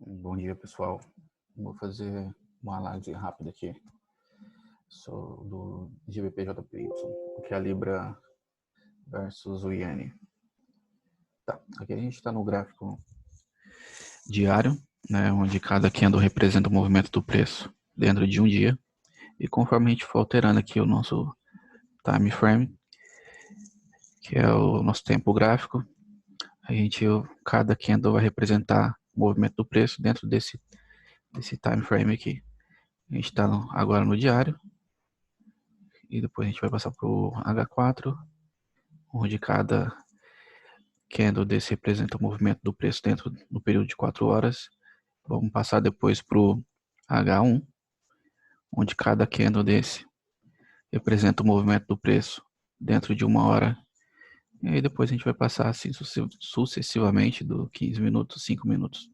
Bom dia, pessoal. Vou fazer uma análise rápida aqui do GBP-JPY, que é a Libra versus o Iene. Tá, aqui a gente está no gráfico diário, né, onde cada candle representa o movimento do preço dentro de um dia. E conforme a gente for alterando aqui o nosso time frame, que é o nosso tempo gráfico, cada candle vai representar o movimento do preço dentro desse time frame aqui. A gente está agora no diário. E depois a gente vai passar para o H4, onde cada candle desse representa o movimento do preço dentro do período de 4 horas. Vamos passar depois para o H1, onde cada candle desse representa o movimento do preço dentro de 1 hora. E aí depois a gente vai passar assim sucessivamente do 15 minutos, 5 minutos.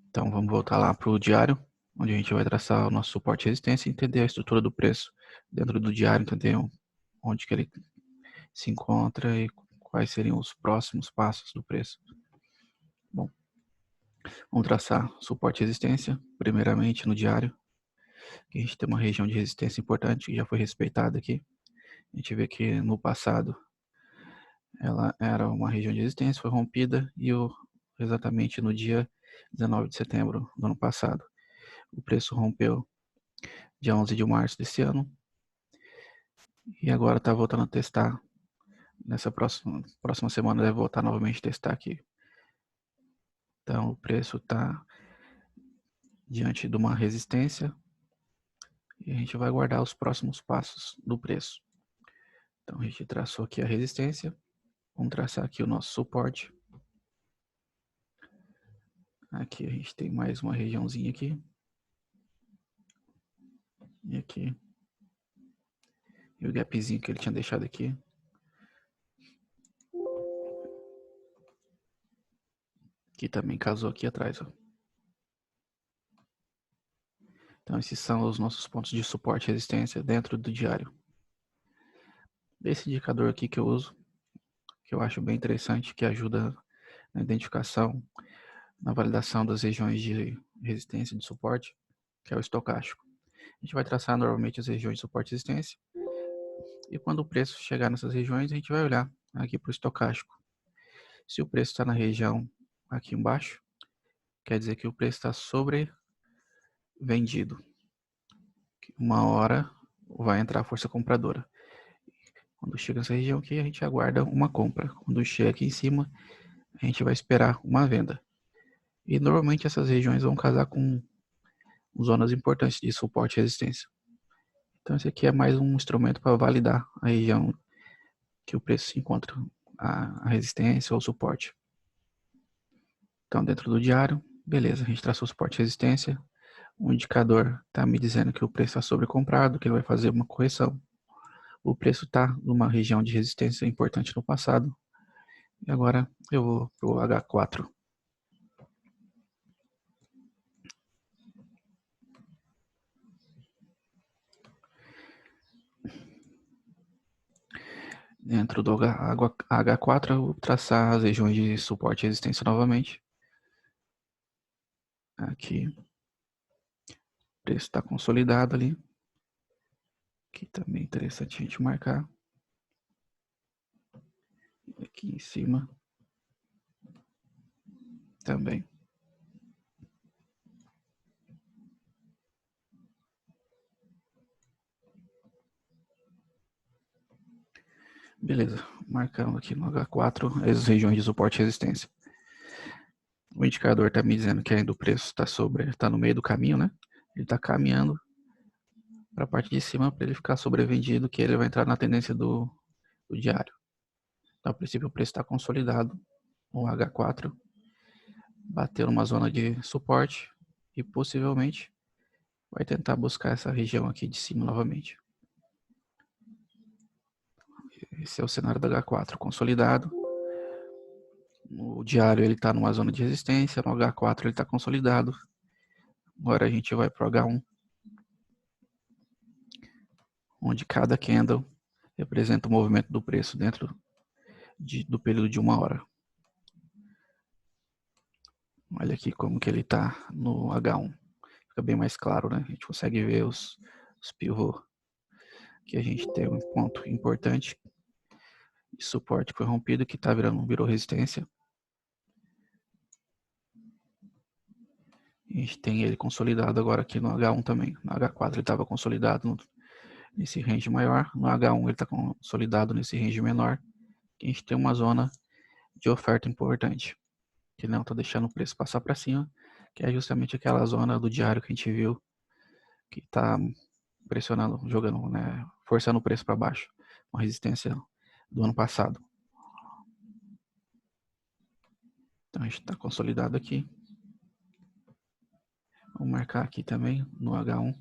Então vamos voltar lá para o diário, onde a gente vai traçar o nosso suporte e resistência e entender a estrutura do preço dentro do diário, entender onde que ele se encontra e quais seriam os próximos passos do preço. Bom, vamos traçar suporte e resistência, primeiramente no diário. Aqui a gente tem uma região de resistência importante que já foi respeitada aqui. A gente vê que no passado ela era uma região de resistência, foi rompida e exatamente no dia 19 de setembro do ano passado. O preço rompeu dia 11 de março desse ano e agora está voltando a testar. Nessa próxima semana deve voltar novamente a testar aqui. Então o preço está diante de uma resistência e a gente vai aguardar os próximos passos do preço. Então a gente traçou aqui a resistência, vamos traçar aqui o nosso suporte. Aqui a gente tem mais uma regiãozinha aqui. E aqui. E o gapzinho que ele tinha deixado aqui. Que também casou aqui atrás, ó. Então esses são os nossos pontos de suporte e resistência dentro do diário. Esse indicador aqui que eu uso, que eu acho bem interessante, que ajuda na identificação, na validação das regiões de resistência e de suporte, que é o estocástico. A gente vai traçar normalmente as regiões de suporte e resistência. E quando o preço chegar nessas regiões, a gente vai olhar aqui para o estocástico. Se o preço está na região aqui embaixo, quer dizer que o preço está sobrevendido. Uma hora vai entrar a força compradora. Quando chega nessa região aqui, a gente aguarda uma compra. Quando chega aqui em cima, a gente vai esperar uma venda. E normalmente essas regiões vão casar com zonas importantes de suporte e resistência. Então esse aqui é mais um instrumento para validar a região que o preço se encontra, a resistência ou o suporte. Então dentro do diário, beleza, a gente traçou suporte e resistência. O indicador está me dizendo que o preço está sobrecomprado, que ele vai fazer uma correção. O preço está numa região de resistência importante no passado. E agora eu vou para o H4. Dentro do H4 eu vou traçar as regiões de suporte e resistência novamente. Aqui. O preço está consolidado ali. Aqui também é interessante a gente marcar. Aqui em cima. Também. Beleza, marcando aqui no H4 as regiões de suporte e resistência. O indicador está me dizendo que ainda o preço está no meio do caminho, né? Ele está caminhando para a parte de cima para ele ficar sobrevendido, que ele vai entrar na tendência do diário. Então, a princípio, o preço está consolidado. O H4 bateu numa zona de suporte e possivelmente vai tentar buscar essa região aqui de cima novamente. Esse é o cenário da H4 consolidado. No diário ele está numa zona de resistência, no H4 ele está consolidado. Agora a gente vai para o H1, onde cada candle representa o movimento do preço dentro do período de 1 hora. Olha aqui como que ele tá no H1. Fica bem mais claro, né? A gente consegue ver os pivôs. Aqui a gente tem um ponto importante de suporte que foi rompido, que tá virou resistência. A gente tem ele consolidado agora aqui no H1 também. No H4 ele estava consolidado nesse range maior. No H1 ele está consolidado nesse range menor. A gente tem uma zona de oferta importante, que não está deixando o preço passar para cima, que é justamente aquela zona do diário que a gente viu, que está pressionando, jogando, né, forçando o preço para baixo. Uma resistência do ano passado. Então a gente está consolidado aqui. Vamos marcar aqui também no H1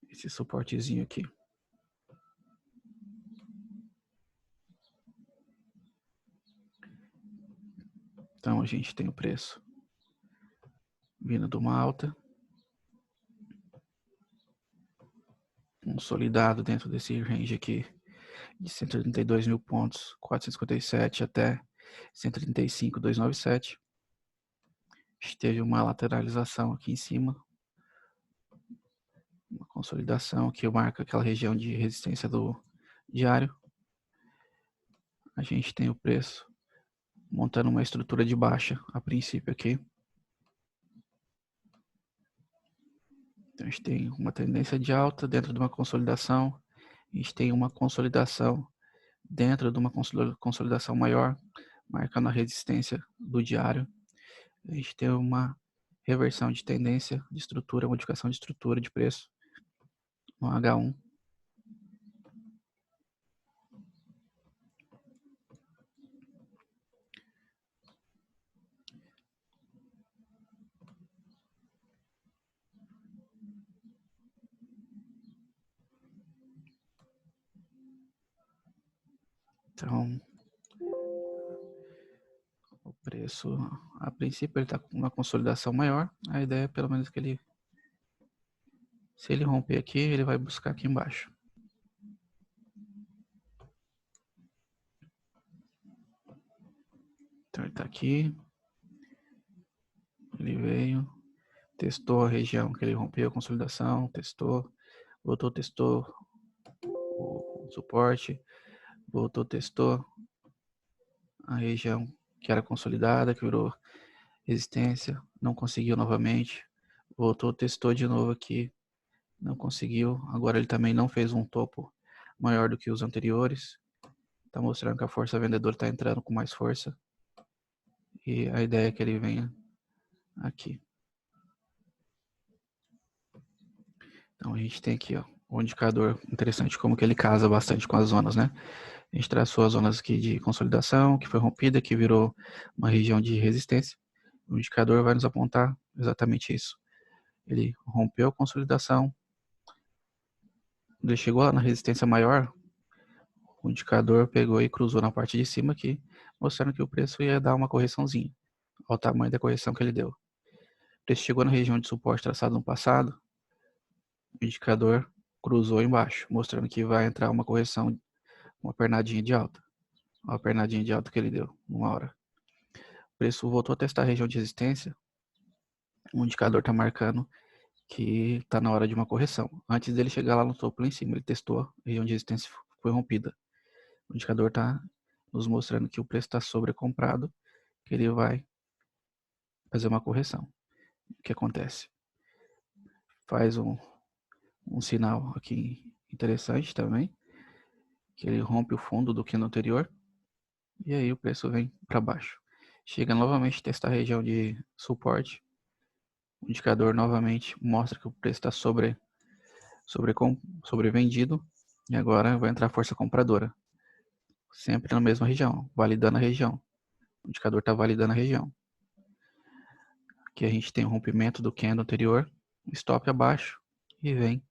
esse suportezinho aqui. Então a gente tem o preço vindo de uma alta, consolidado dentro desse range aqui de 132 mil pontos, 457 até 135.297. A gente teve uma lateralização aqui em cima, uma consolidação que marca aquela região de resistência do diário. A gente tem o preço montando uma estrutura de baixa a princípio aqui. Então a gente tem uma tendência de alta dentro de uma consolidação. A gente tem uma consolidação dentro de uma consolidação maior, marcando a resistência do diário. A gente tem uma reversão de tendência de estrutura, modificação de estrutura de preço no H1. Então, o preço, a princípio, ele está com uma consolidação maior. A ideia é pelo menos que ele, se ele romper aqui, ele vai buscar aqui embaixo. Então, ele está aqui. Ele veio, testou a região que ele rompeu, a consolidação, testou, voltou, testou o suporte, voltou, testou a região que era consolidada, que virou resistência, não conseguiu novamente, voltou, testou de novo aqui, não conseguiu. Agora ele também não fez um topo maior do que os anteriores, está mostrando que a força vendedora está entrando com mais força, e a ideia é que ele venha aqui. Então a gente tem aqui, ó, um indicador interessante, como que ele casa bastante com as zonas, né? A gente traçou as zonas aqui de consolidação, que foi rompida, que virou uma região de resistência. O indicador vai nos apontar exatamente isso. Ele rompeu a consolidação, ele chegou lá na resistência maior, o indicador pegou e cruzou na parte de cima aqui, mostrando que o preço ia dar uma correçãozinha, ao tamanho da correção que ele deu. O preço chegou na região de suporte traçado no passado, o indicador cruzou embaixo, mostrando que vai entrar uma correção, uma pernadinha de alta. Olha a pernadinha de alta que ele deu, uma hora. O preço voltou a testar a região de resistência, o indicador está marcando que está na hora de uma correção. Antes dele chegar lá no topo, lá em cima, ele testou, a região de resistência foi rompida. O indicador está nos mostrando que o preço está sobrecomprado, que ele vai fazer uma correção. O que acontece? Faz um sinal aqui interessante também, que ele rompe o fundo do candle anterior, e aí o preço vem para baixo. Chega novamente a testar a região de suporte, o indicador novamente mostra que o preço está sobrevendido, e agora vai entrar a força compradora. Sempre na mesma região, validando a região. O indicador está validando a região. Aqui a gente tem o rompimento do candle anterior, stop abaixo, e vem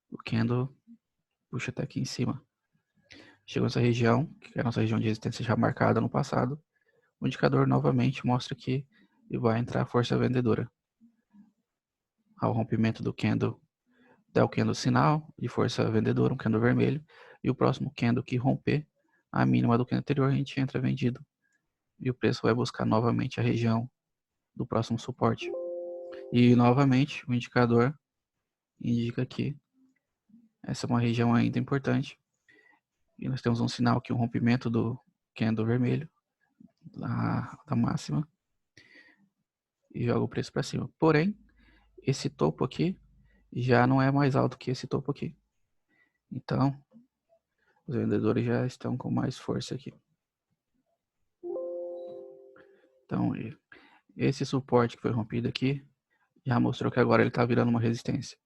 o candle, puxa até aqui em cima. Chegou nessa região, que é a nossa região de resistência já marcada no passado, o indicador novamente mostra que vai entrar a força vendedora. Ao rompimento do candle, dá o candle sinal de força vendedora, um candle vermelho, e o próximo candle que romper a mínima do candle anterior, a gente entra vendido. E o preço vai buscar novamente a região do próximo suporte. E novamente o indicador indica que essa é uma região ainda importante. E nós temos um sinal aqui, um rompimento do candle vermelho da máxima e joga o preço para cima. Porém, esse topo aqui já não é mais alto que esse topo aqui. Então, os vendedores já estão com mais força aqui. Então, esse suporte que foi rompido aqui já mostrou que agora ele está virando uma resistência.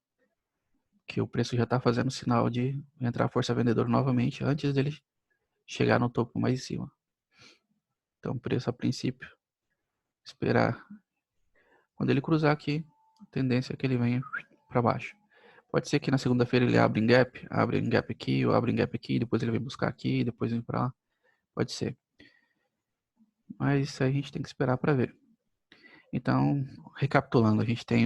Que o preço já está fazendo sinal de entrar a força vendedora novamente antes dele chegar no topo mais em cima. Então, o preço a princípio, esperar. Quando ele cruzar aqui, a tendência é que ele venha para baixo. Pode ser que na segunda-feira ele abra em gap aqui, ou abre em gap aqui, depois ele vem buscar aqui, depois vem para lá. Pode ser. Mas isso aí a gente tem que esperar para ver. Então, recapitulando, a gente tem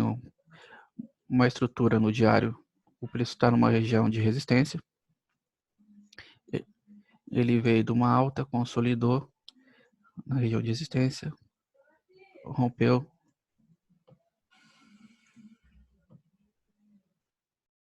uma estrutura no diário. O preço está numa região de resistência. Ele veio de uma alta, consolidou na região de resistência, rompeu